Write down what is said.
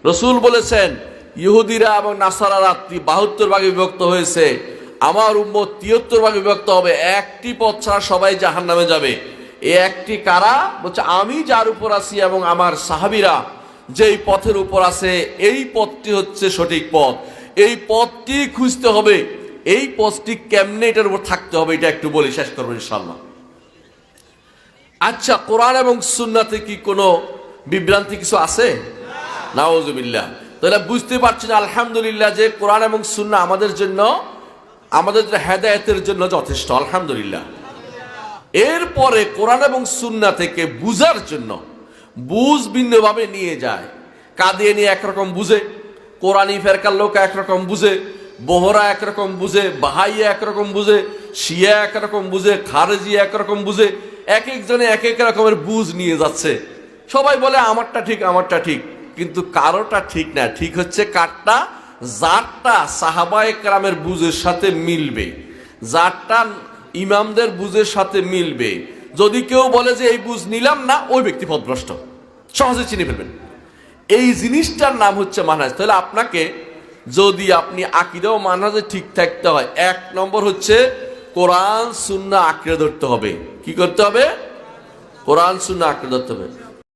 রসুল বলেছেন ইহুদিরা এবং নাসারারা 72 ভাগে বিভক্ত হয়েছে, আমার উম্মত 73 ভাগে বিভক্ত হবে, একটি পথ ছাড়া সবাই জাহান্নামে যাবে। এই একটি কারা? বলছে আমি যার উপর আছি এবং আমার সাহাবীরা যেই পথের উপর আছে, এই পথটি হচ্ছে সঠিক পথ। এই পথটি খুঁজতে হবে। এই পথটি কেমনে, এটার উপর থাকতে হবে, এটা একটু বলি, শেষ করবো ইনশাআল্লাহ। আচ্ছা, কোরআন এবং সুন্নাতে কি কোনো বিভ্রান্তি কিছু আছে? নাউজুবিল্লাহ। তাহলে বুঝতে পারছেন আলহামদুলিল্লাহ যে কোরআন এবং সুন্নাহ আমাদের জন্য, আমাদের হেদায়েতের জন্য যথেষ্ট, আলহামদুলিল্লাহ। এরপরে কোরআন এবং সুন্নাহ থেকে বুঝার জন্য বুঝ ভিন্নভাবে নিয়ে যায়। কাদিয়ানী একরকম বুঝে, কোরআনী ফেরকার লোক একরকম বুঝে, বোহরা একরকম বুঝে, বাহাইয়া একরকম বুঝে, শিয়া একরকম বুঝে, খারেজি একরকম বুঝে, এক একজনে এক এক রকমের বুঝ নিয়ে যাচ্ছে। সবাই বলে আমারটা ঠিক, আমারটা ঠিক, কিন্তু কারোটা ঠিক না। ঠিক হচ্ছে কারটা? যারটা সাহাবায়ে কেরামের বুঝের সাথে মিলবে, যারটা ইমামদের বুঝের সাথে মিলবে। যদি কেউ বলে যে এই বুঝ নিলাম না, ওই ব্যক্তি পথভ্রষ্ট, সহজে চিনে ফেলবেন। এই জিনিসটার নাম হচ্ছে মানহাজ। তাহলে আপনাকে যদি আপনি আকীদা ও মানহাজে ঠিক থাকতে হয়, 1 নম্বর হচ্ছে কোরআন সুন্নাহ আঁকড়ে ধরতে হবে। কি করতে হবে? কোরআন সুন্নাহ আঁকড়ে ধরতে হবে।